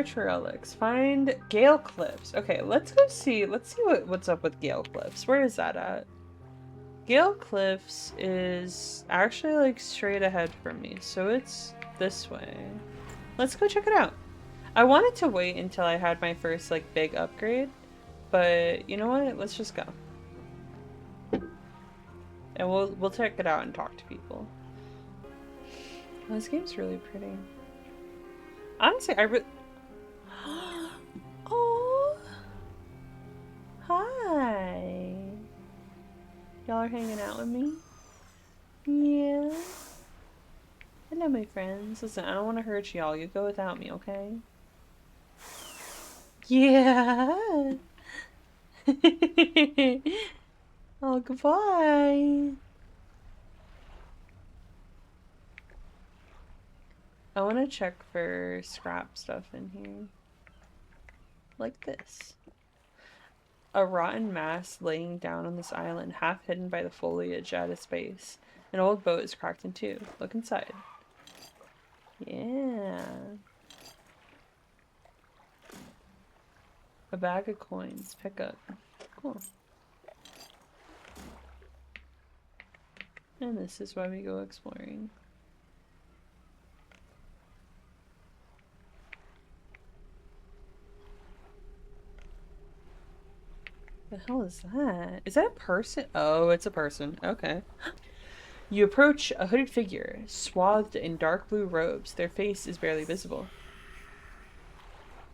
Search for relics. Find Gale Cliffs. Okay, let's go see. Let's see what's up with Gale Cliffs. Where is that at? Gale Cliffs is actually like straight ahead from me, so it's this way. Let's go check it out. I wanted to wait until I had my first like big upgrade, but you know what? Let's just go. And we'll check it out and talk to people. Oh, this game's really pretty. Honestly, oh, hi. Y'all are hanging out with me? Yeah. Hello, my friends. Listen, I don't want to hurt y'all. You go without me, okay? Yeah. Oh, goodbye. I want to check for scrap stuff in here. Like this. A rotten mass laying down on this island, half hidden by the foliage at its base. An old boat is cracked in two. Look inside. Yeah. A bag of coins. Pick up. Cool. And this is why we go exploring. The hell is that? Is that a person? Oh, it's a person. Okay. You approach a hooded figure, swathed in dark blue robes. Their face is barely visible.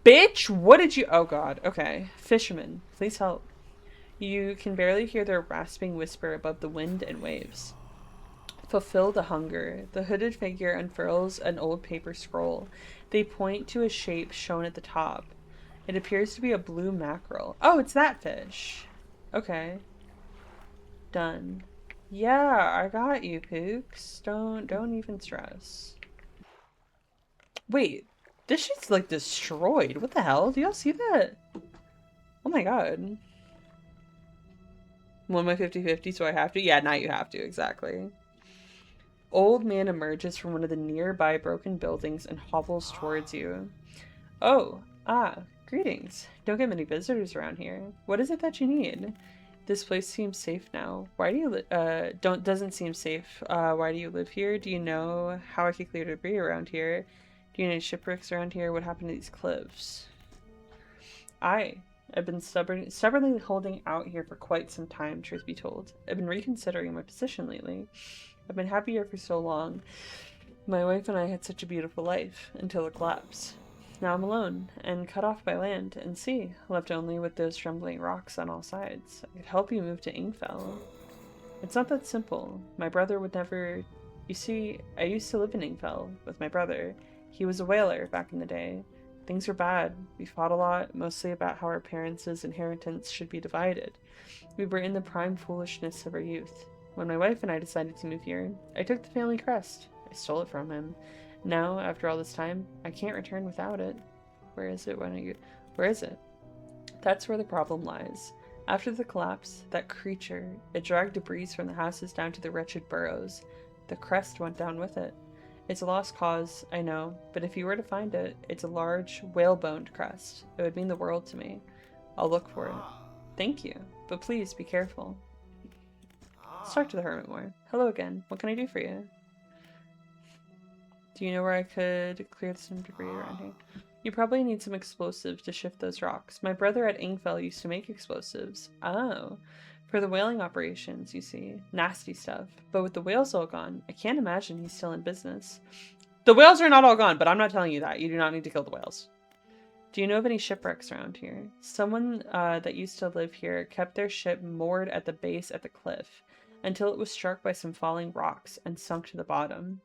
Bitch, what did you— oh god, okay. Fisherman, please help. You can barely hear their rasping whisper above the wind and waves. Fulfill the hunger. The hooded figure unfurls an old paper scroll. They point to a shape shown at the top. It appears to be a blue mackerel. Oh, it's that fish. Okay. Done. Yeah, I got you, Pooks. Don't even stress. Wait, this shit's like destroyed. What the hell? Do y'all see that? Oh my god. Won my 50-50, so I have to? Yeah, now you have to, exactly. Old man emerges from one of the nearby broken buildings and hobbles towards you. Oh, greetings. Don't get many visitors around here. What is it that you need? This place seems safe now. Why do you doesn't seem safe. Why do you live here? Do you know how I could clear debris around here? Do you know any shipwrecks around here? What happened to these cliffs? I've been stubbornly holding out here for quite some time, truth be told. I've been reconsidering my position lately. I've been happy here for so long. My wife and I had such a beautiful life, until the collapse. Now I'm alone, and cut off by land and sea, left only with those trembling rocks on all sides. I could help you move to Ingfell. It's not that simple. My brother would never— you see, I used to live in Ingfell with my brother. He was a whaler back in the day. Things were bad. We fought a lot, mostly about how our parents' inheritance should be divided. We were in the prime foolishness of our youth. When my wife and I decided to move here, I took the family crest. I stole it from him. Now, after all this time, I can't return without it. Where is it? Where is it? That's where the problem lies. After the collapse, that creature, it dragged debris from the houses down to the wretched burrows. The crest went down with it. It's a lost cause, I know, but if you were to find it, it's a large, whale-boned crest. It would mean the world to me. I'll look for it. Thank you, but please be careful. Let's talk to the hermit more. Hello again. What can I do for you? Do you know where I could clear some debris around here? You probably need some explosives to shift those rocks. My brother at Ingfell used to make explosives. Oh. For the whaling operations, you see. Nasty stuff. But with the whales all gone, I can't imagine he's still in business. The whales are not all gone, but I'm not telling you that. You do not need to kill the whales. Do you know of any shipwrecks around here? Someone that used to live here kept their ship moored at the base at the cliff until it was struck by some falling rocks and sunk to the bottom.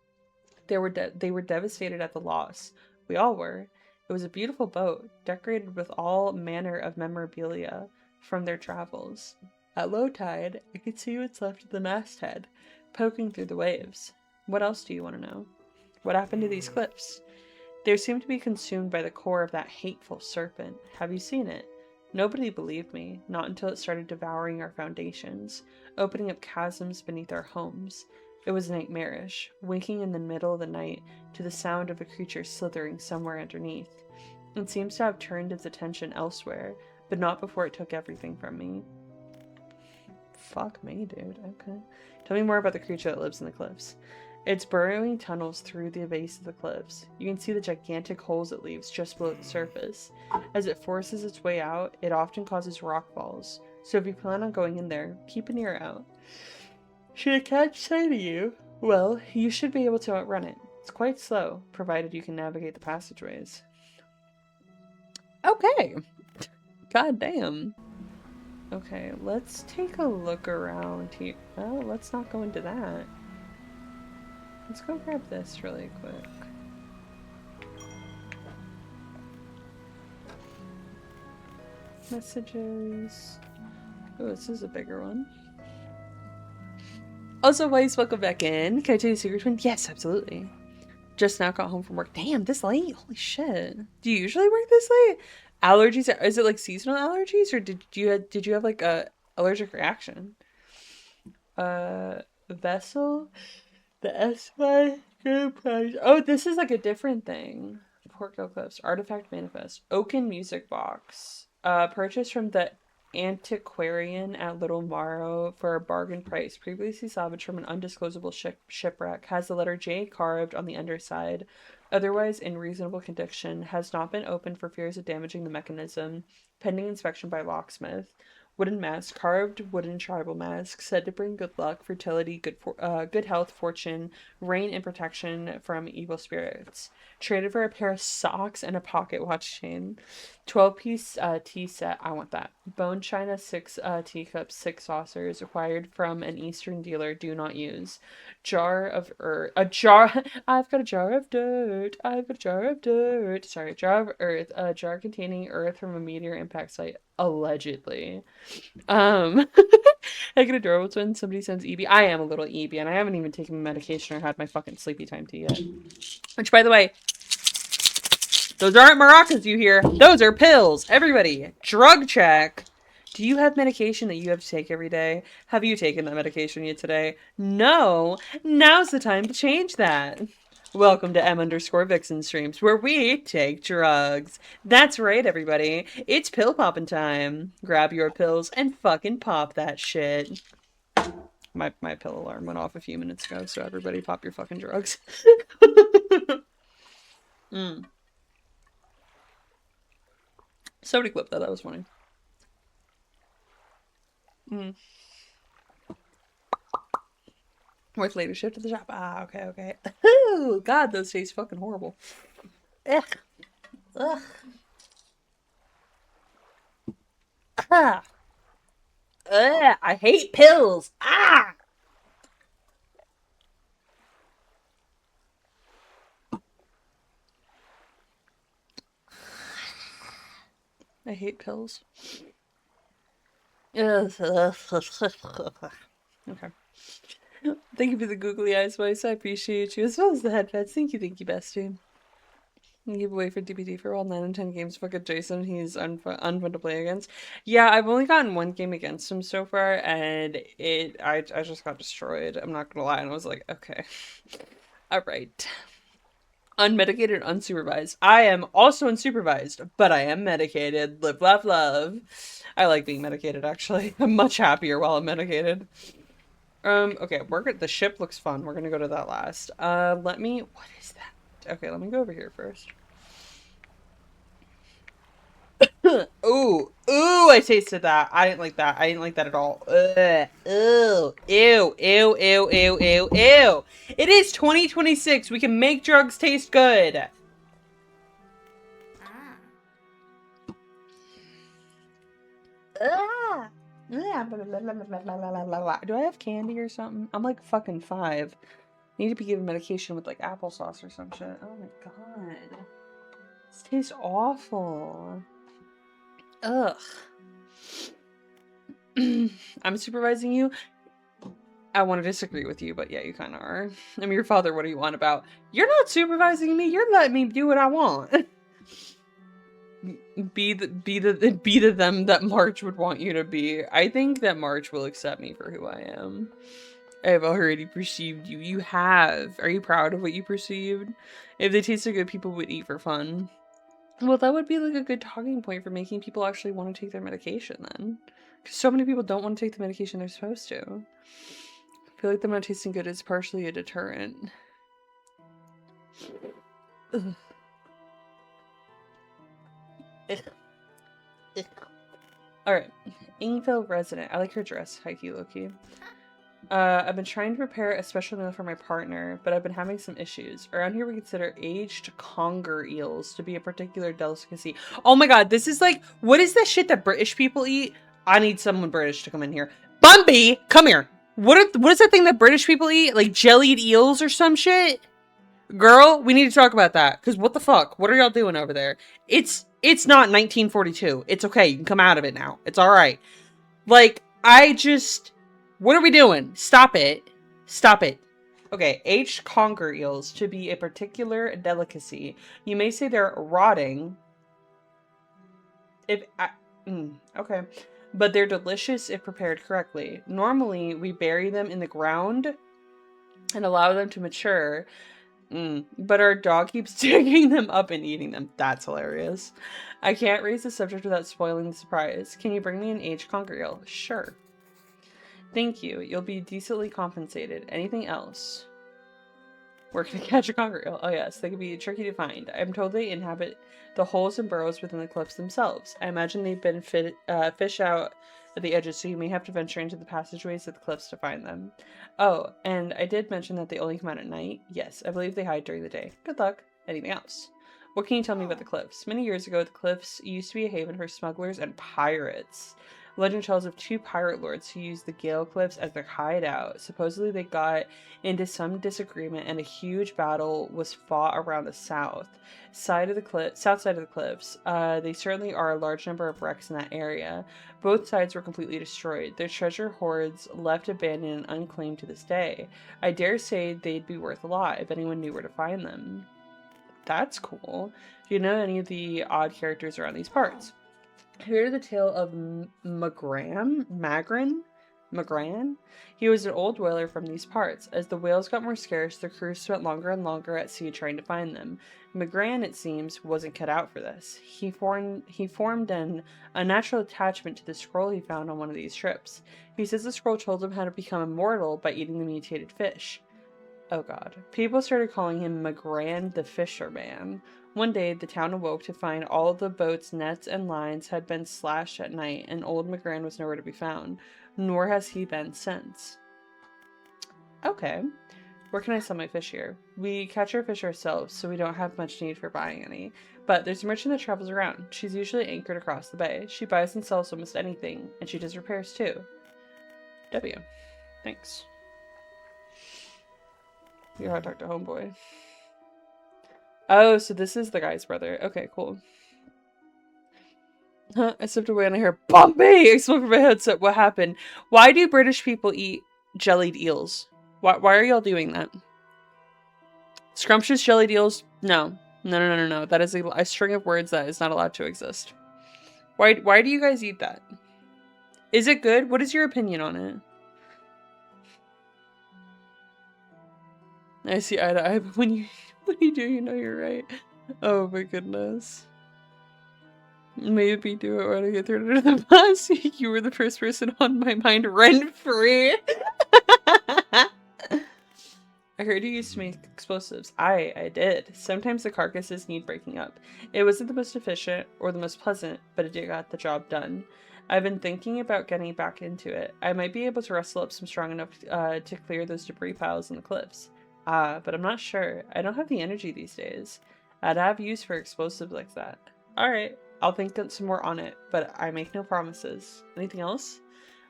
They were devastated at the loss. We all were. It was a beautiful boat, decorated with all manner of memorabilia from their travels. At low tide, I could see what's left of the masthead, poking through the waves. What else do you want to know? What happened to these cliffs? They seem to be consumed by the core of that hateful serpent. Have you seen it? Nobody believed me, not until it started devouring our foundations, opening up chasms beneath our homes. It was nightmarish, winking in the middle of the night to the sound of a creature slithering somewhere underneath. It seems to have turned its attention elsewhere, but not before it took everything from me. Fuck me, dude. Okay. Tell me more about the creature that lives in the cliffs. It's burrowing tunnels through the base of the cliffs. You can see the gigantic holes it leaves just below the surface. As it forces its way out, it often causes rock falls. So if you plan on going in there, keep an ear out. Should it catch sight of you, well, you should be able to outrun it. It's quite slow, provided you can navigate the passageways. Okay. God damn. Okay, let's take a look around here. Oh, let's not go into that. Let's go grab this really quick. Messages. Oh, this is a bigger one. Also, Weiss, welcome back in. Can I tell you a secret, twin? Yes, absolutely. Just now got home from work. Damn, this late? Holy shit. Do you usually work this late? Allergies? Is it like seasonal allergies, or did you have like a allergic reaction? Vessel? The S-Y good price. Oh, this is like a different thing. Port Gale Cliffs. Artifact Manifest. Oaken Music Box. Purchased from the antiquarian at Little Morrow for a bargain price. Previously salvaged from an undisclosable shipwreck. Has the letter J carved on the underside. Otherwise in reasonable condition. Has not been opened for fears of damaging the mechanism. Pending inspection by locksmith. Wooden mask, carved wooden tribal mask, said to bring good luck, fertility, good health, fortune, rain, and protection from evil spirits. Traded for a pair of socks and a pocket watch chain. 12-piece tea set. I want that. Bone china, 6 teacups, 6 saucers. Acquired from an Eastern dealer. Do not use. Jar of earth. A jar. I've got a jar of dirt. I've got a jar of dirt. Sorry, jar of earth. A jar containing earth from a meteor impact site. Allegedly. I get adorable when somebody sends EB. I am a little EB, and I haven't even taken my medication or had my fucking sleepy time tea yet. Which, by the way, those aren't maracas you hear. Those are pills. Everybody, drug check. Do you have medication that you have to take every day? Have you taken that medication yet today? No. Now's the time to change that. Welcome to M_Vixen streams, where we take drugs. That's right, everybody. It's pill popping time. Grab your pills and fucking pop that shit. My pill alarm went off a few minutes ago, so everybody pop your fucking drugs. Somebody clip that. That was funny. Worth later shift to the shop. Ah, okay. Oh, God, those taste fucking horrible. Ugh. Ugh. Ah. Ugh, I hate pills. Ah. I hate pills. Okay. Thank you for the googly eyes, Weiss. I appreciate you, as well as the headphones. Thank you, bestie. Give away for DPD for all 9 and 10 games. Fuck it, Jason. He's unfun to play against. Yeah, I've only gotten 1 game against him so far, and I just got destroyed. I'm not gonna lie, and I was like, okay. Alright. Unmedicated, unsupervised. I am also unsupervised, but I am medicated. Live, laugh, love. I like being medicated, actually. I'm much happier while I'm medicated. Okay, the ship looks fun. We're gonna go to that last. What is that? Okay, let me go over here first. Ooh, I tasted that. I didn't like that. I didn't like that at all. Ew. It is 2026. We can make drugs taste good. Do I have candy or something? I'm like fucking 5. Need to be given medication with like applesauce or some shit. Oh my god. This tastes awful. Ugh. I'm supervising you. I want to disagree with you, but yeah, you kind of are. I'm your father. What do you want about? You're not supervising me. You're letting me do what I want. Be the them that March would want you to be. I think that March will accept me for who I am. I have already perceived you. You have. Are you proud of what you perceived? If they tasted good, people would eat for fun. Well, that would be like a good talking point for making people actually want to take their medication then. Because so many people don't want to take the medication they're supposed to. I feel like them not tasting good is partially a deterrent. Ugh. Ugh. Ugh. Alright. Ingville resident. I like her dress, Heike Loki. I've been trying to prepare a special meal for my partner, but I've been having some issues. Around here, we consider aged conger eels to be a particular delicacy. Oh my god, this is like, what is that shit that British people eat? I need someone British to come in here. Bumby, come here. What is that thing that British people eat? Like jellied eels or some shit? Girl, we need to talk about that. Because what the fuck? What are y'all doing over there? It's not 1942. It's okay. You can come out of it now. It's alright. Like, what are we doing? Stop it. Stop it. Okay, aged conger eels to be a particular delicacy. You may say they're rotting. Okay. But they're delicious if prepared correctly. Normally, we bury them in the ground and allow them to mature. But our dog keeps digging them up and eating them. That's hilarious. I can't raise the subject without spoiling the surprise. Can you bring me an aged conger eel? Sure. Thank you. You'll be decently compensated. Anything else? Where can I catch a conger eel? Oh yes, they can be tricky to find. I'm told they inhabit the holes and burrows within the cliffs themselves. I imagine they've been fished out at the edges, so you may have to venture into the passageways of the cliffs to find them. Oh, and I did mention that they only come out at night. Yes, I believe they hide during the day. Good luck. Anything else? What can you tell me about the cliffs? Many years ago, the cliffs used to be a haven for smugglers and pirates. Legend tells of two pirate lords who used the Gale Cliffs as their hideout. Supposedly they got into some disagreement and a huge battle was fought around the south side of the cliffs. They certainly are a large number of wrecks in that area. Both sides were completely destroyed. Their treasure hoards left abandoned and unclaimed to this day. I dare say they'd be worth a lot if anyone knew where to find them. That's cool. Do you know any of the odd characters around these parts? Hear the tale of Magran? He was an old whaler from these parts. As the whales got more scarce, the crews spent longer and longer at sea trying to find them. Magran, it seems, wasn't cut out for this. He formed an unnatural attachment to the scroll he found on one of these trips. He says the scroll told him how to become immortal by eating the mutated fish. Oh god. People started calling him Magran the Fisherman. One day, the town awoke to find all the boats, nets, and lines had been slashed at night, and old Magran was nowhere to be found. Nor has he been since. Okay. Where can I sell my fish here? We catch our fish ourselves, so we don't have much need for buying any. But there's a merchant that travels around. She's usually anchored across the bay. She buys and sells almost anything, and she does repairs too. W. Thanks. You gotta talk to homeboy. Oh, so this is the guy's brother. Okay, cool. I slipped away and I hear Bombay! I spoke from my headset. What happened? Why do British people eat jellied eels? Why are y'all doing that? Scrumptious jellied eels? No. No. That is a string of words that is not allowed to exist. Why do you guys eat that? Is it good? What is your opinion on it? I see eye to eye, but when you do, you know you're right. Oh my goodness. Maybe do it when I get thrown under the bus. You were the first person on my mind rent-free. I heard you used to make explosives. I did. Sometimes the carcasses need breaking up. It wasn't the most efficient or the most pleasant, but it got the job done. I've been thinking about getting back into it. I might be able to rustle up some strong enough to clear those debris piles in the cliffs. But I'm not sure. I don't have the energy these days. I'd have use for explosives like that. Alright, I'll think some more on it, but I make no promises. Anything else?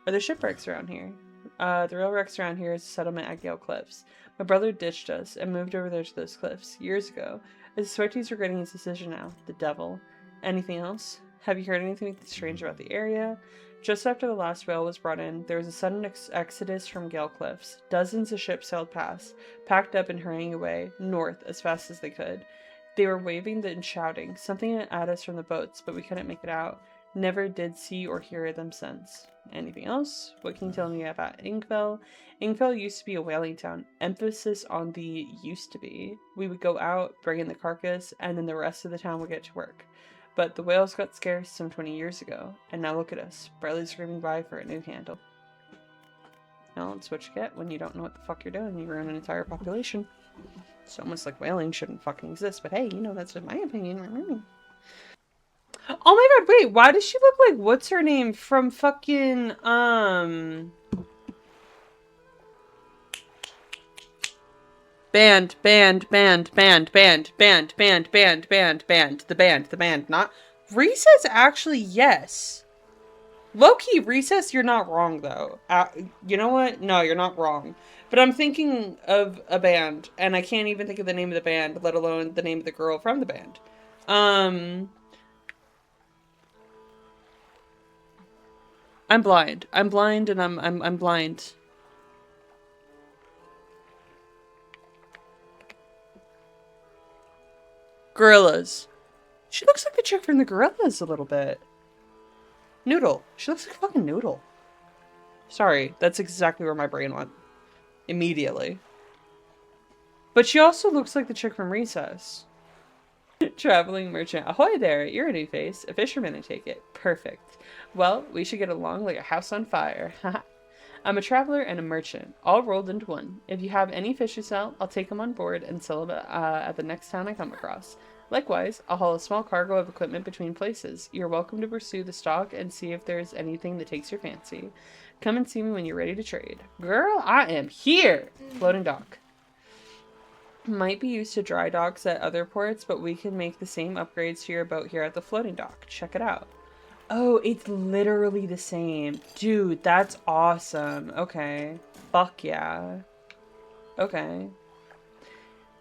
Are there shipwrecks around here? The real wrecks around here is a settlement at Gale Cliffs. My brother ditched us and moved over there to those cliffs years ago. I suspect he's regretting his decision now. The devil. Anything else? Have you heard anything strange about the area? Just after the last whale was brought in, there was a sudden exodus from Gale Cliffs. Dozens of ships sailed past, packed up and hurrying away, north, as fast as they could. They were waving and shouting, something at us from the boats, but we couldn't make it out. Never did see or hear them since. Anything else? What can you tell me about Ingfell? Ingfell used to be a whaling town. Emphasis on the used to be. We would go out, bring in the carcass, and then the rest of the town would get to work. But the whales got scarce some 20 years ago, and now look at us, barely scraping by for a new handle. Well, that's what you get when you don't know what the fuck you're doing. You ruin an entire population. It's almost like whaling shouldn't fucking exist, but hey, you know, that's just my opinion. Oh my god, wait, why does she look like, what's her name from fucking, Band, not Recess, actually, yes. Low-key, Recess, you're not wrong, though. You know what? No, you're not wrong. But I'm thinking of a band, and I can't even think of the name of the band, let alone the name of the girl from the band. I'm blind. I'm blind, and I'm blind. Gorillas. She looks like the chick from the Gorillas a little bit. Noodle. She looks like fucking Noodle. Sorry, that's exactly where my brain went. Immediately. But she also looks like the chick from Recess. Traveling merchant. Ahoy there, you're a new face. A fisherman, I take it. Perfect. Well, we should get along like a house on fire. I'm a traveler and a merchant, all rolled into one. If you have any fish to sell, I'll take them on board and sell them at the next town I come across. Likewise, I'll haul a small cargo of equipment between places. You're welcome to pursue the stock and see if there's anything that takes your fancy. Come and see me when you're ready to trade. Girl, I am here! Floating dock. Might be used to dry docks at other ports, but we can make the same upgrades to your boat here at the floating dock. Check it out. Oh, it's literally the same. Dude, that's awesome. Okay. Fuck yeah. Okay.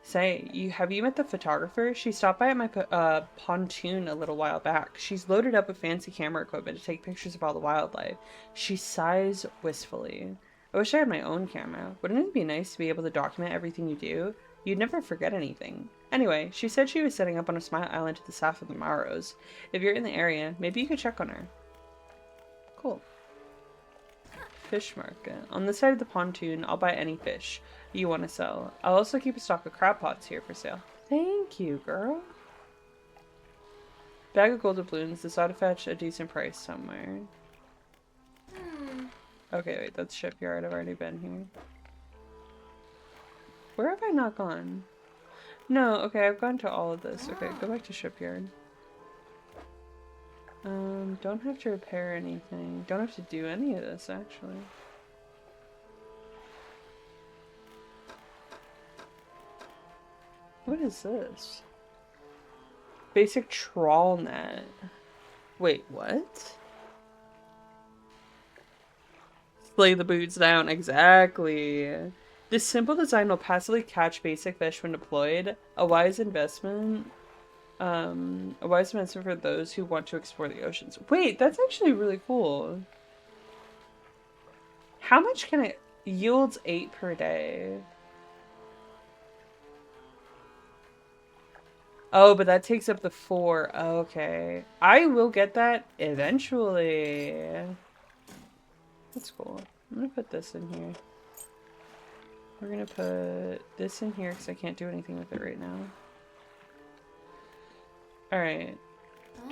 Say, have you met the photographer? She stopped by at my pontoon a little while back. She's loaded up with fancy camera equipment to take pictures of all the wildlife. She sighs wistfully. I wish I had my own camera. Wouldn't it be nice to be able to document everything you do? You'd never forget anything. Anyway, she said she was setting up on a small island to the south of the Maros. If you're in the area, maybe you could check on her. Cool. Fish market. On this side of the pontoon, I'll buy any fish you want to sell. I'll also keep a stock of crab pots here for sale. Thank you, girl. Bag of gold doubloons. This ought to fetch a decent price somewhere. Okay, wait, that's shipyard. I've already been here. Where have I not gone? No, okay, I've gone to all of this. Okay, go back to shipyard. Don't have to repair anything. Don't have to do any of this, actually. What is this? Basic trawl net. Wait, what? Lay the boots down. Exactly. This simple design will passively catch basic fish when deployed. A wise investment. A wise investment for those who want to explore the oceans. Wait, that's actually really cool. How much can it yields 8 per day? Oh, but that takes up the 4. Okay. I will get that eventually. That's cool. I'm gonna put this in here. We're gonna put this in here because I can't do anything with it right now. Alright.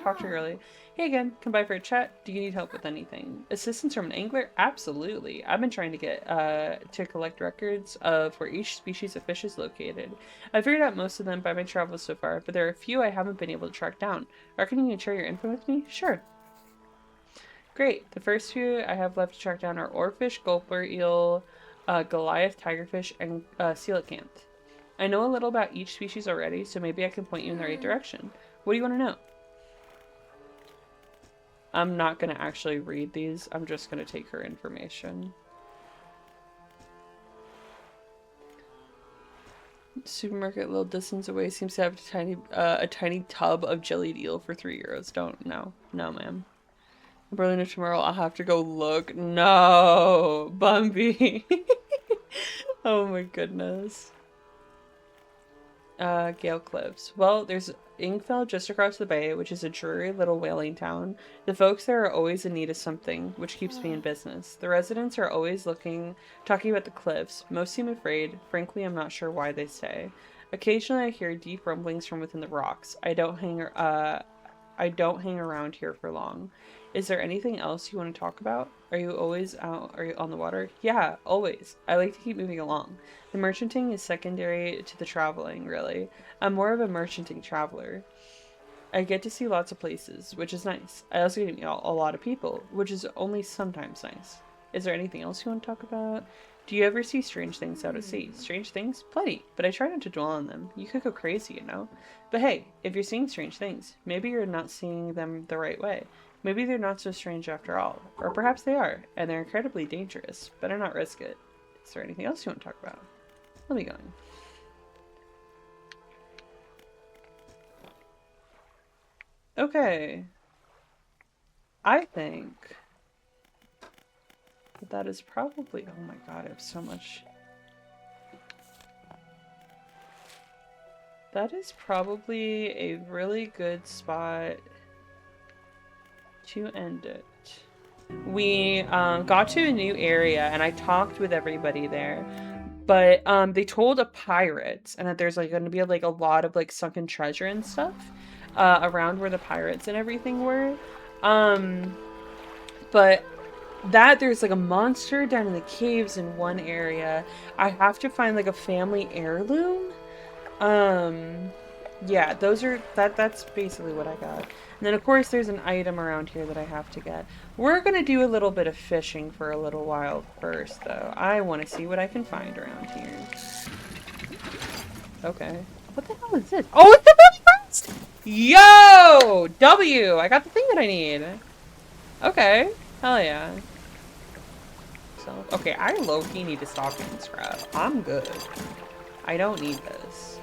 Talk to girly. Hey again, come by for a chat. Do you need help with anything? Assistance from an angler? Absolutely. I've been trying to get to collect records of where each species of fish is located. I figured out most of them by my travels so far, but there are a few I haven't been able to track down. Reckon you can share your info with me? Sure. Great. The first few I have left to track down are oarfish, gulper eel, Goliath, tigerfish, and coelacanth. I know a little about each species already, so maybe I can point you in the right direction. What do you want to know? I'm not going to actually read these. I'm just going to take her information. Supermarket a little distance away seems to have a tiny tub of jellied eel for €3. No, ma'am. Berlin tomorrow, I'll have to go look. No, Bumby. Oh my goodness. Gale Cliffs. Well, there's Ingfell just across the bay, which is a dreary little whaling town. The folks there are always in need of something, which keeps me in business. The residents are always talking about the cliffs. Most seem afraid. Frankly, I'm not sure why they stay. Occasionally, I hear deep rumblings from within the rocks. I don't hang around here for long. Is there anything else you want to talk about? Are you always out? Are you on the water? Yeah, always. I like to keep moving along. The merchanting is secondary to the traveling, really. I'm more of a merchanting traveler. I get to see lots of places, which is nice. I also get to meet a lot of people, which is only sometimes nice. Is there anything else you want to talk about? Do you ever see strange things out at sea? Strange things? Plenty, but I try not to dwell on them. You could go crazy, you know? But hey, if you're seeing strange things, maybe you're not seeing them the right way. Maybe they're not so strange after all. Or perhaps they are, and they're incredibly dangerous. Better not risk it. Is there anything else you want to talk about? Let me go. Okay. I think that is probably... Oh my god, I have so much... That is probably a really good spot to end it. We got to a new area and I talked with everybody there, but they told a pirate and that there's like going to be like a lot of like sunken treasure and stuff around where the pirates and everything were, but that there's like a monster down in the caves in one area. I have to find like a family heirloom. Yeah, that's basically what I got. And then of course there's an item around here that I have to get. We're gonna do a little bit of fishing for a little while first though. I want to see what I can find around here. Okay. What the hell is this? Oh, it's the very first! Yo! W! I got the thing that I need. Okay. Hell yeah. So, okay, I low-key need to stop getting scrap. I'm good. I don't need this.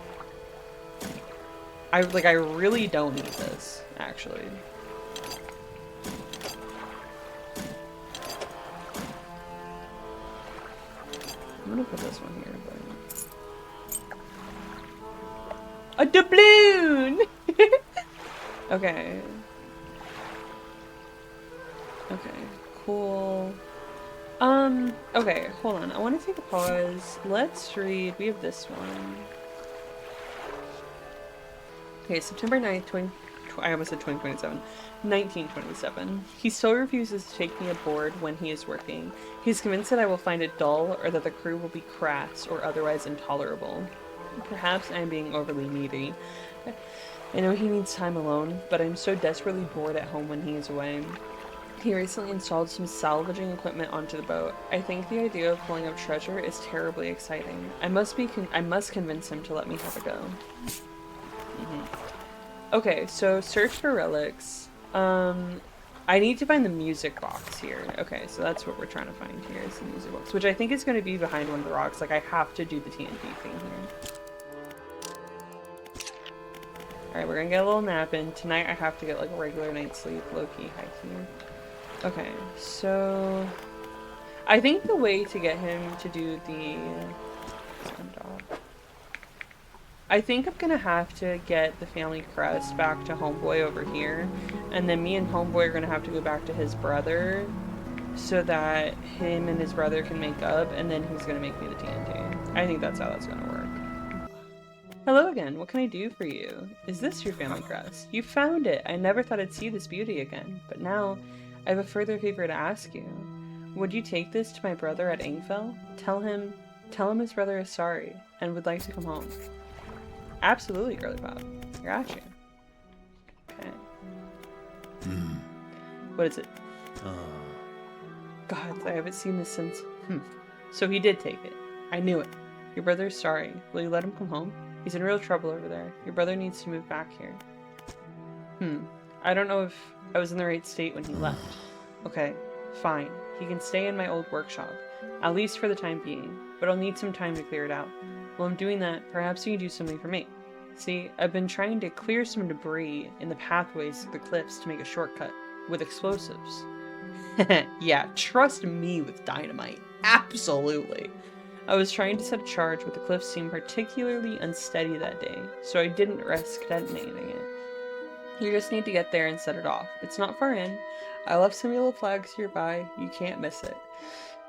I really don't need this, actually. I'm gonna put this one here, but... A doubloon! Okay. Okay, cool. Okay, hold on. I want to take a pause. Let's read. We have this one. Okay, September 9th, I almost said 2027. 1927. He still refuses to take me aboard when he is working. He's convinced that I will find it dull or that the crew will be crass or otherwise intolerable. Perhaps I am being overly needy. I know he needs time alone, but I'm so desperately bored at home when he is away. He recently installed some salvaging equipment onto the boat. I think the idea of pulling up treasure is terribly exciting. I must convince him to let me have a go. Okay, so search for relics. I need to find the music box here. Okay, so that's what we're trying to find here is the music box, which I think is going to be behind one of the rocks. Like, I have to do the TNT thing here. Alright, we're gonna get a little nap in. Tonight I have to get like a regular night's sleep. Low-key, high-key. Okay, so... I think the way to get him to do the... I think I'm gonna have to get the family crest back to Homeboy over here. And then me and Homeboy are gonna have to go back to his brother so that him and his brother can make up, and then he's gonna make me the TNT. I think that's how that's gonna work. Hello again, what can I do for you? Is this your family crest? You found it! I never thought I'd see this beauty again, but now I have a further favor to ask you. Would you take this to my brother at Ingfell? Tell him his brother is sorry, and would like to come home. Absolutely, Girly Pop. Got you. Okay. What is it? God, I haven't seen this since... So he did take it. I knew it. Your brother is sorry. Will you let him come home? He's in real trouble over there. Your brother needs to move back here. I don't know if I was in the right state when he left. Okay, fine. He can stay in my old workshop. At least for the time being. But I'll need some time to clear it out. While I'm doing that, perhaps you can do something for me. See, I've been trying to clear some debris in the pathways to the cliffs to make a shortcut. With explosives. Yeah, trust me with dynamite. Absolutely. I was trying to set a charge, but the cliffs seemed particularly unsteady that day, so I didn't risk detonating it. You just need to get there and set it off. It's not far in. I left some yellow flags nearby. You can't miss it.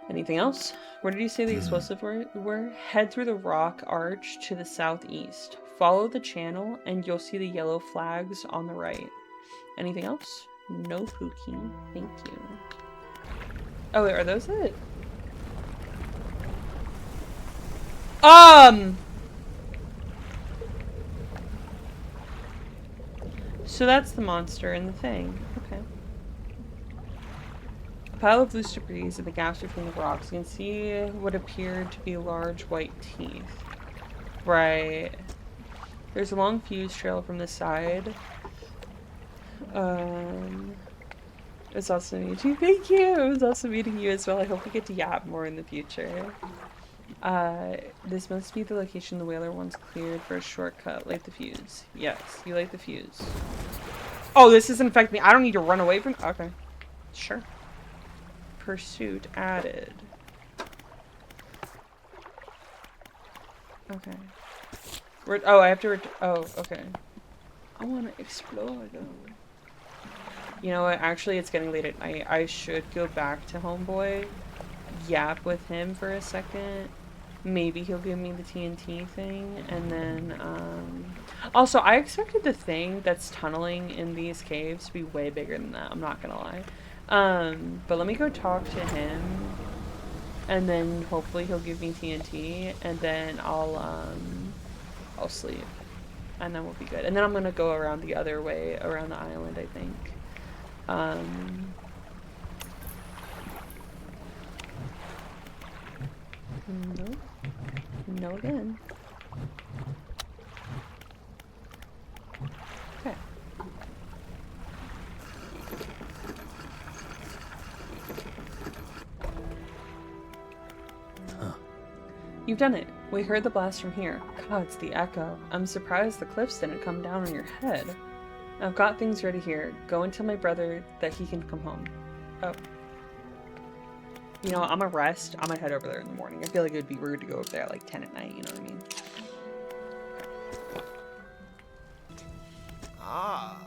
Anything else? Where did you say the explosive were? Head through the rock arch to the southeast. Follow the channel, and you'll see the yellow flags on the right. Anything else? No, Pookie. Thank you. Oh, wait, are those it? So that's the monster in the thing. Okay. A pile of loose debris in the gaps between the rocks. You can see what appeared to be large white teeth. Right. There's a long fuse trail from the side. It's awesome to meet you. Thank you! It was awesome meeting you as well. I hope we get to yap more in the future. This must be the location the whaler once cleared for a shortcut. Light the fuse. Yes, you light the fuse. Oh, this doesn't affect me. I don't need to run away from... Okay. Sure. Pursuit added. Okay. Oh, I have to... Oh, okay. I want to explore, though. You know what? Actually, it's getting late at night. I should go back to Homeboy. Yap with him for a second. Maybe he'll give me the TNT thing, and then, Also, I expected the thing that's tunneling in these caves to be way bigger than that, I'm not gonna lie. But let me go talk to him, and then hopefully he'll give me TNT, and then I'll sleep. And then we'll be good. And then I'm gonna go around the other way, around the island, I think. No. No again. Okay. Huh. You've done it. We heard the blast from here. God, it's the echo. I'm surprised the cliffs didn't come down on your head. I've got things ready here. Go and tell my brother that he can come home. Oh. You know, I'm a rest. I'm gonna head over there in the morning. I feel like it would be rude to go over there at like 10 at night, you know what I mean? Ah.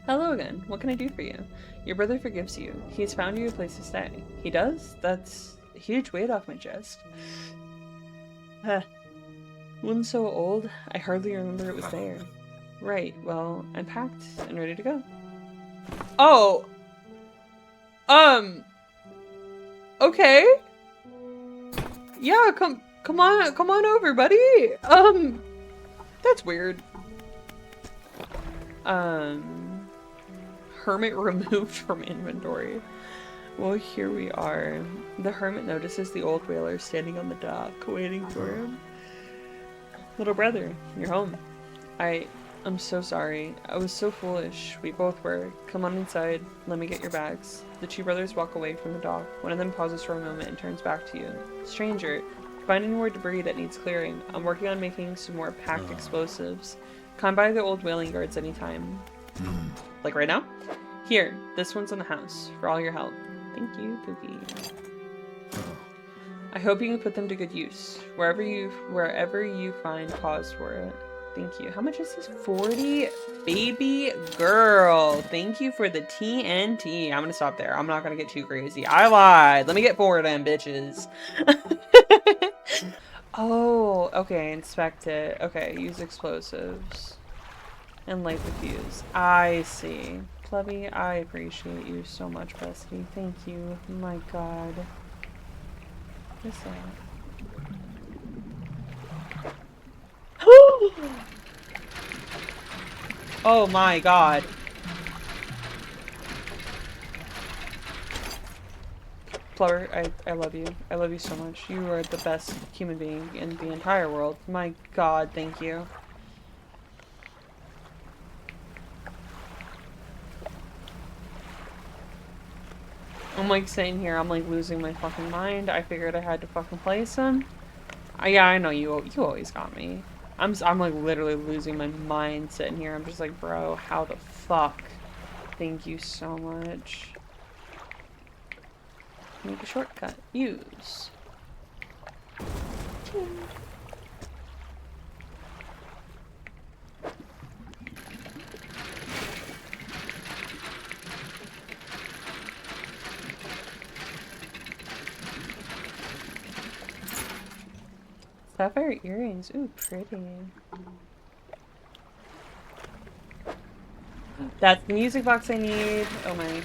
Hello again. What can I do for you? Your brother forgives you. He's found you a place to stay. He does? That's a huge weight off my chest. One so old, I hardly remember it was there. Right, well, I'm packed and ready to go. Oh! Okay. Yeah, come on over, buddy. That's weird. Hermit removed from inventory. Well, here we are. The hermit notices the old whaler standing on the dock, waiting for him. Little brother, you're home. I'm so sorry. I was so foolish. We both were. Come on inside. Let me get your bags. The two brothers walk away from the dock. One of them pauses for a moment and turns back to you. Stranger, find any more debris that needs clearing. I'm working on making some more packed explosives. Come by the old whaling yards anytime. Like right now? Here, this one's in the house. For all your help. Thank you, Pookie. I hope you can put them to good use. Wherever you find cause for it. Thank you. How much is this? 40? Baby girl. Thank you for the TNT. I'm gonna stop there. I'm not gonna get too crazy. I lied. Let me get 4 of them bitches. Oh, okay. Inspect it. Okay, use explosives. And light the fuse. I see. Plebby, I appreciate you so much, bestie. Thank you. My god. What's that? Oh my god. Flower, I love you. I love you so much. You are the best human being in the entire world. My god, thank you. I'm like sitting here, I'm like losing my fucking mind. I figured I had to fucking place him. Yeah, I know you always got me. I'm like literally losing my mind sitting here. I'm just like, bro, how the fuck? Thank you so much. Make a shortcut. Use. Sapphire earrings. Ooh, pretty. That's the music box I need. Oh my.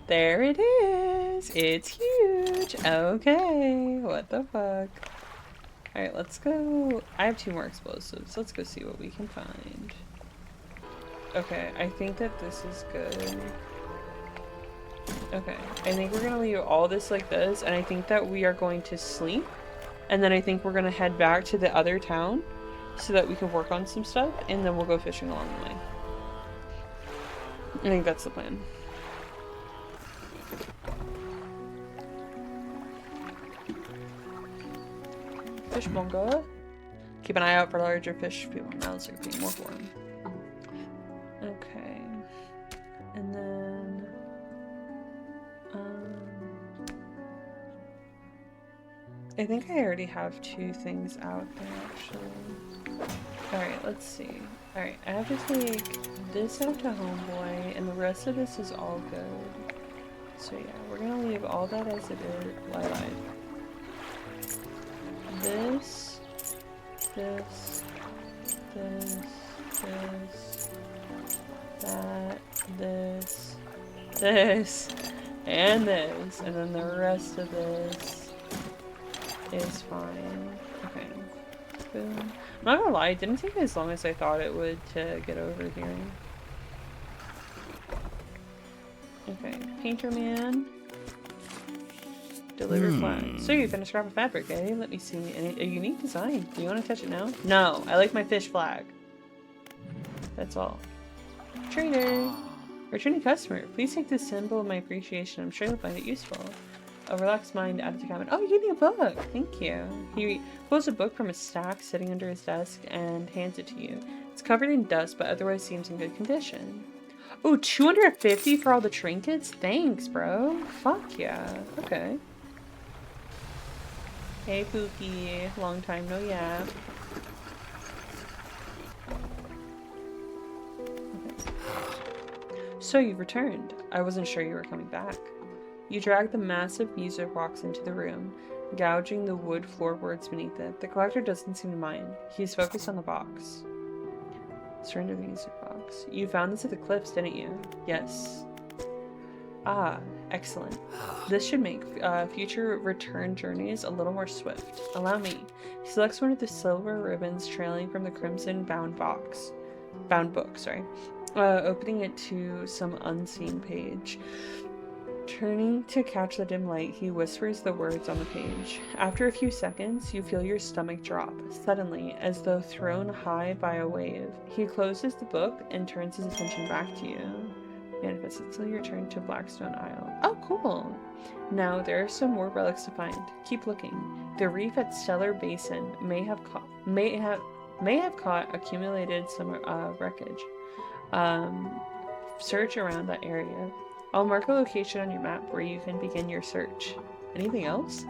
There it is. It's huge. Okay. What the fuck? Alright, let's go. I have 2 more explosives. Let's go see what we can find. Okay, I think that this is good. Okay, I think we're gonna leave all this like this, and I think that we are going to sleep. And then I think we're gonna head back to the other town so that we can work on some stuff, and then we'll go fishing along the way. I think that's the plan. Fishmonger. Keep an eye out for larger fish. People now it's like paying more for them. Okay. And then I think I already have 2 things out there actually. Alright, let's see. Alright, I have to take this out to Homeboy, and the rest of this is all good. So yeah, we're gonna leave all that as it is. Why lied. This, this, that, this, and this, and then the rest of this is fine. Okay. Boom. I'm not gonna lie, it didn't take as long as I thought it would to get over here. Okay, Painter Man. Deliver flag. So you finished scrap of fabric, eh? Let me see. A unique design. Do you want to touch it now? No, I like my fish flag. That's all. Trader! Returning customer. Please take this symbol of my appreciation. I'm sure you'll find it useful. A relaxed mind added to comment. Oh, you gave me a book! Thank you. He pulls a book from a stack sitting under his desk and hands it to you. It's covered in dust, but otherwise seems in good condition. Oh, 250 for all the trinkets? Thanks, bro. Fuck yeah. Okay. Hey, Pookie. Long time no yap. Okay. So you've returned. I wasn't sure you were coming back. You drag the massive music box into the room, gouging the wood floorboards beneath it. The collector doesn't seem to mind. He's focused on the box. Surrender the music box. You found this at the cliffs, didn't you? Yes. Ah, excellent. This should make future return journeys a little more swift. Allow me. He selects one of the silver ribbons trailing from the crimson bound book, opening it to some unseen page. Turning to catch the dim light, he whispers the words on the page. After a few seconds, you feel your stomach drop, suddenly, as though thrown high by a wave. He closes the book and turns his attention back to you. Manifest until you return to Blackstone Isle. Oh, cool! Now, there are some more relics to find. Keep looking. The reef at Stellar Basin may have caught accumulated some wreckage. Search around that area. I'll mark a location on your map where you can begin your search. Anything else?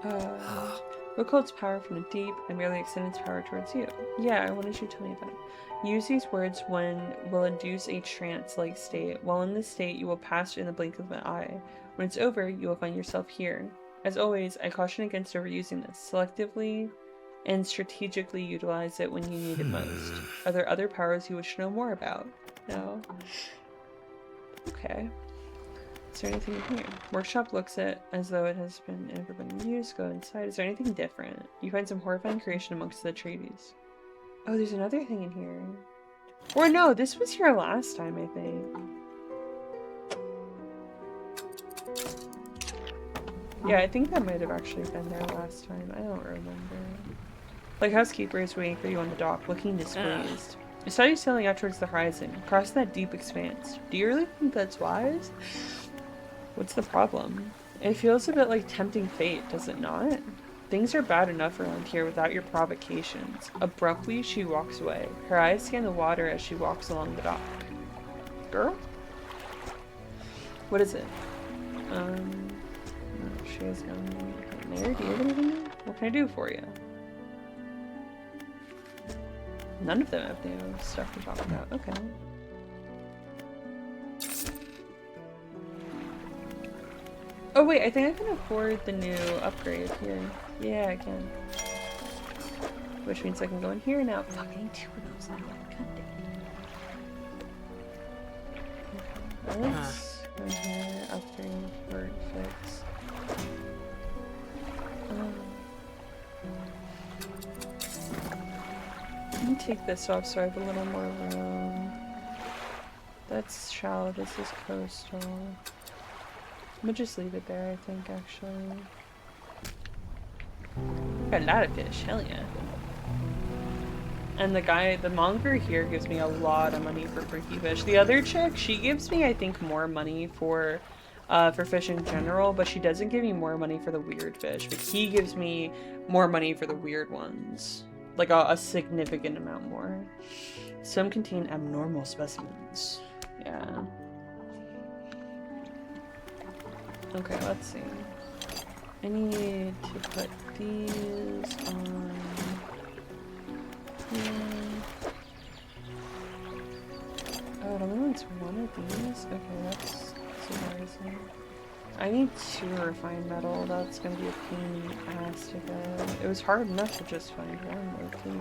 What holds power from the deep and merely extend its power towards you? Yeah, I wanted you to tell me about it. Use these words when will induce a trance-like state. While in this state, you will pass in the blink of an eye. When it's over, you will find yourself here. As always, I caution against overusing this. Selectively and strategically utilize it when you need it most. Are there other powers you wish to know more about? No. Okay. Is there anything in here? Workshop looks at as though it has ever been used. Go inside. Is there anything different? You find some horrifying creation amongst the treaties. Oh, there's another thing in here. Or no, this was here last time, I think. Yeah, I think that might have actually been there last time. I don't remember. Like housekeeper is waiting for you on the dock, looking displeased. I saw you sailing out towards the horizon, across that deep expanse. Do you really think that's wise? What's the problem? It feels a bit like tempting fate, does it not? Things are bad enough around here without your provocations. Abruptly, she walks away. Her eyes scan the water as she walks along the dock. Girl? What is it? No, she has no... Mary, do you have anything? What can I do for you? None of them have new stuff to talk about. Okay. Oh wait, I think I can afford the new upgrade here. Yeah, I can. Which means I can go in here now. Fucking 2 of those now. God damn. Let's go in here, upgrade, work, fix. Let me take this off so I have a little more room. That's shallow, this is coastal. I'm gonna just leave it there, I think, actually. Got a lot of fish, hell yeah. And the monger here gives me a lot of money for freaky fish. The other chick, she gives me, I think, more money for fish in general, but she doesn't give me more money for the weird fish. But he gives me more money for the weird ones. Like a significant amount more. Some contain abnormal specimens. Yeah. Okay, let's see. I need to put these on here. Oh, it only wants one of these? Okay, that's surprising. I need 2 refined metal. That's gonna be a pain in the ass to get. It was hard enough to just find one, low-key.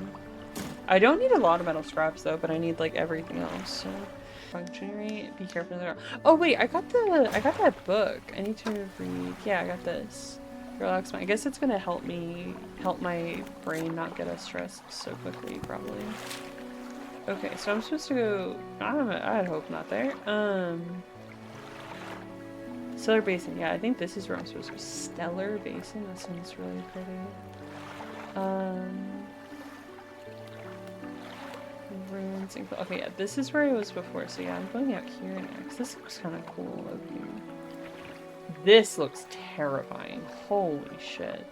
I don't need a lot of metal scraps though, but I need like everything else. So. Function rate. Be careful there. Oh wait, I got that book. I need to read. Yeah, I got this. Relax my. I guess it's gonna help my brain not get us stressed so quickly, probably. Okay, so I'm supposed to go. I'd hope not there. Stellar Basin. Yeah, I think this is where I'm supposed to go. Stellar Basin. That sounds really pretty. Ruins. Okay, yeah, this is where I was before. So yeah, I'm going out here next. This looks kind of cool. Okay. This looks terrifying. Holy shit.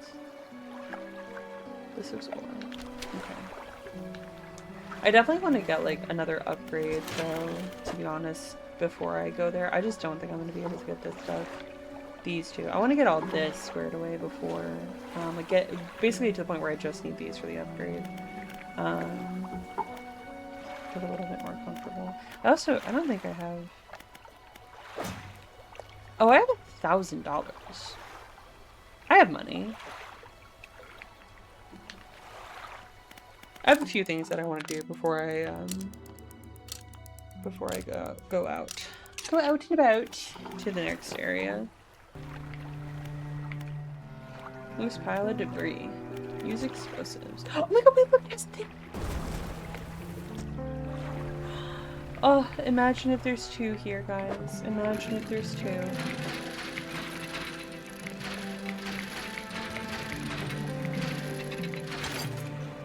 This looks cool. Okay. I definitely want to get like another upgrade though, to be honest, before I go there. I just don't think I'm going to be able to get this stuff. These two. I want to get all this squared away before like get basically to the point where I just need these for the upgrade. Get a little bit more comfortable. I don't think I have. Oh, I have $1,000. I have money. I have a few things that I want to do before I go out. Go out and about to the next area. Loose pile of debris. Use explosives. Oh my god, wait, look, there's a thing. Oh, imagine if there's 2 here, guys. Imagine if there's 2.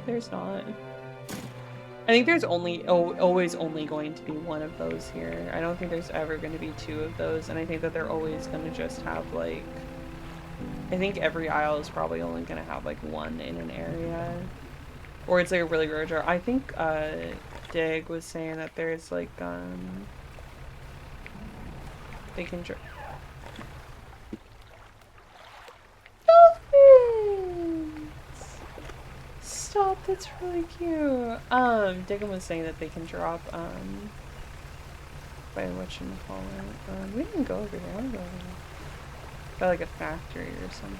There's not. I think there's always only going to be 1 of those here. I don't think there's ever going to be 2 of those, and I think that they're always going to just have, like... I think every isle is probably only going to have, like, 1 in an area. Or it's, like, a really rare jar. I think, Dig was saying that there's, like, they can drop... Stop, that's really cute. Diggum was saying that they can drop, by whatchamacallit. We didn't go over there. I wanna go over there. By like a factory or something.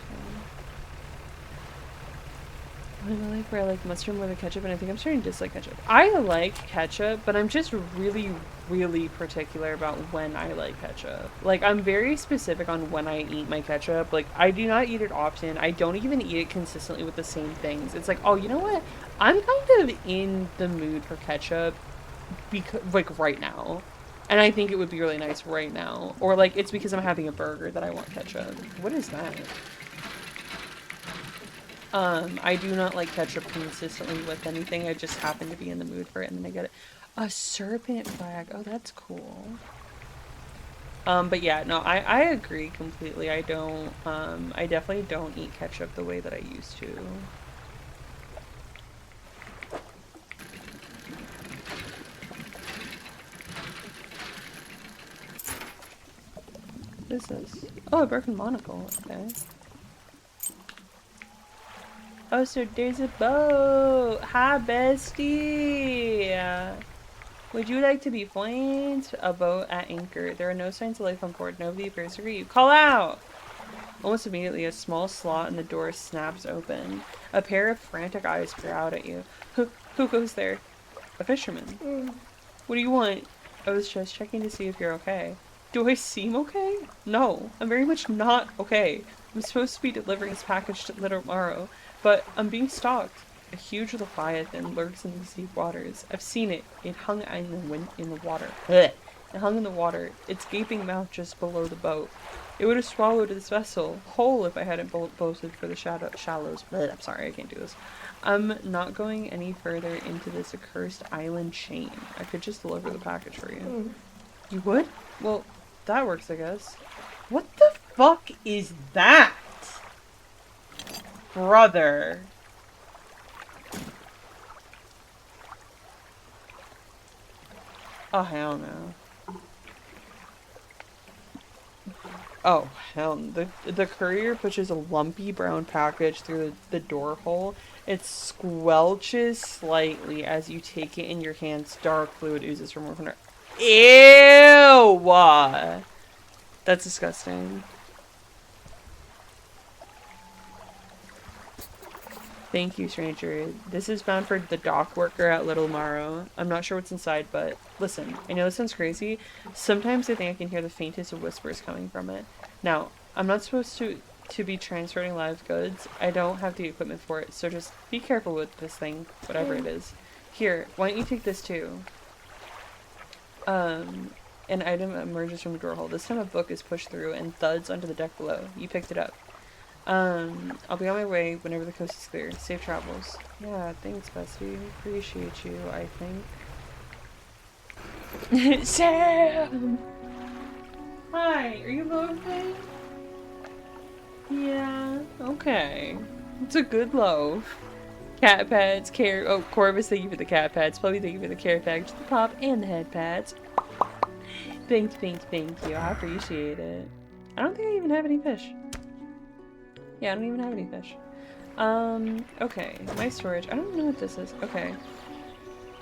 I like where I like mustard more than ketchup, and I think I'm starting to dislike ketchup. I like ketchup, but I'm just really, really particular about when I like ketchup. Like, I'm very specific on when I eat my ketchup. Like, I do not eat it often. I don't even eat it consistently with the same things. It's like, oh, you know what? I'm kind of in the mood for ketchup because, like, right now. And I think it would be really nice right now. Or, like, it's because I'm having a burger that I want ketchup. What is that? I do not like ketchup consistently with anything. I just happen to be in the mood for it, and then I get it. A serpent flag. Oh, that's cool. But yeah, no, I agree completely. I don't, I definitely don't eat ketchup the way that I used to. What is this? Oh, a broken monocle. Okay. Oh, so there's a boat. Hi, bestie. Would you like to be flown? A boat at anchor. There are no signs of life on board. Nobody appears to greet you. Call out! Almost immediately, a small slot in the door snaps open. A pair of frantic eyes peer out at you. Who goes there? A fisherman. What do you want? I was just checking to see if you're okay. Do I seem okay? No, I'm very much not okay. I'm supposed to be delivering this package to Little Morrow, but I'm being stalked. A huge leviathan lurks in these deep waters. I've seen it. It hung in the water. Blech. It hung in the water, its gaping mouth just below the boat. It would have swallowed this vessel whole if I hadn't bolted for the shallows. Blech. I'm sorry, I can't do this. I'm not going any further into this accursed island chain. I could just deliver the package for you. You would? Well, that works, I guess. What the fuck is that? Brother. Oh, hell no. Oh, hell no. The courier pushes a lumpy brown package through the door hole. It squelches slightly as you take it in your hands. Dark fluid oozes from within it. Ew! That's disgusting. Thank you, stranger. This is bound for the dock worker at Little Morrow. I'm not sure what's inside, but listen, I know this sounds crazy. Sometimes I think I can hear the faintest of whispers coming from it. Now, I'm not supposed to be transporting live goods. I don't have the equipment for it, so just be careful with this thing, whatever it is. Here, why don't you take this too? An item emerges from the door hole. This time a book is pushed through and thuds onto the deck below. You picked it up. I'll be on my way whenever the coast is clear. Safe travels. Yeah, thanks, bestie. Appreciate you, I think. Sam! Hi, are you okay? Yeah, okay. It's a good loaf. Cat pads, oh, Corvus, thank you for the cat pads. Probably thank you for the care package, the pop, and the head pads. Thank you. I appreciate it. I don't think I even have any fish. Yeah, I don't even have any fish. Okay. My storage. I don't know what this is. Okay.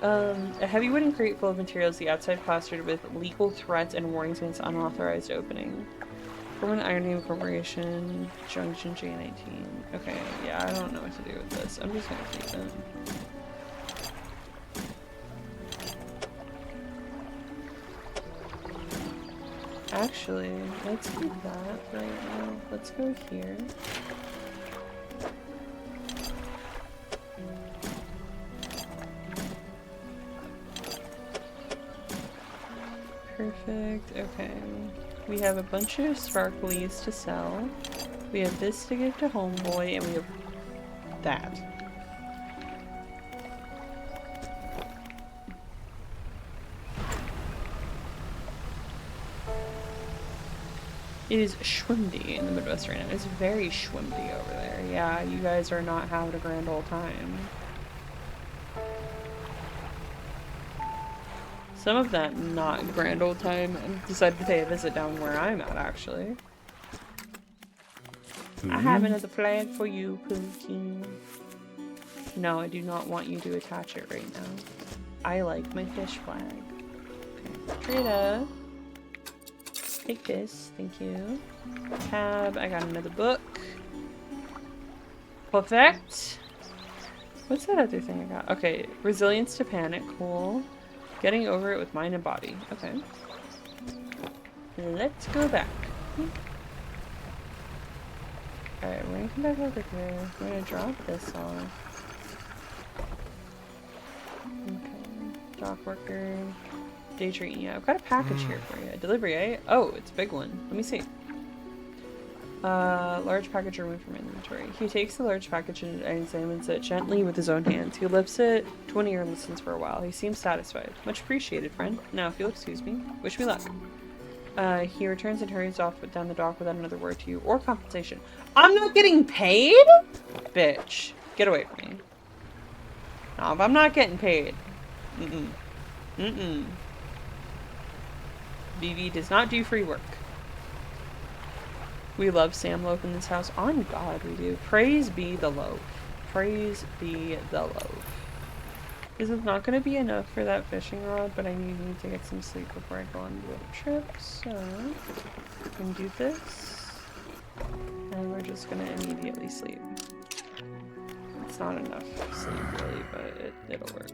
A heavy wooden crate full of materials, the outside plastered with legal threats and warnings against unauthorized opening. From an ironing corporation, Junction J19. Okay, yeah, I don't know what to do with this. I'm just gonna keep it. Actually, let's keep that right now. Let's go here. Perfect. Okay. We have a bunch of sparklies to sell. We have this to give to Homeboy, and we have that. It is schwimdy in the Midwest right now. It's very schwimdy over there. Yeah, you guys are not having a grand old time. Some of that not grand old time and decided to pay a visit down where I'm at, actually. I have another flag for you, Pookie. No, I do not want you to attach it right now. I like my fish flag. Okay, Trina. Take this, thank you. Tab, I got another book. Perfect. What's that other thing I got? Okay, resilience to panic, cool. Getting over it with mind and body. Okay. Let's go back. Alright, we're gonna come back over here. We're gonna drop this off. Okay. Dock worker. Daydream. Yeah, I've got a package here for you. Delivery, eh? Oh, it's a big one. Let me see. Large package removed from inventory. He takes the large package and examines it gently with his own hands. He lifts it to an ear and listens for a while. He seems satisfied. Much appreciated, friend. Now, if you'll excuse me, wish me luck. He returns and hurries off down the dock without another word to you or compensation. I'm not getting paid? Bitch. Get away from me. No, if I'm not getting paid. BB does not do free work. We love Sam Loaf in this house. On God, we do. Praise be the loaf. Praise be the Lord. This is not going to be enough for that fishing rod, but I need to get some sleep before I go on the road trip, so we can do this, and we're just going to immediately sleep. It's not enough sleep, really, but it'll work.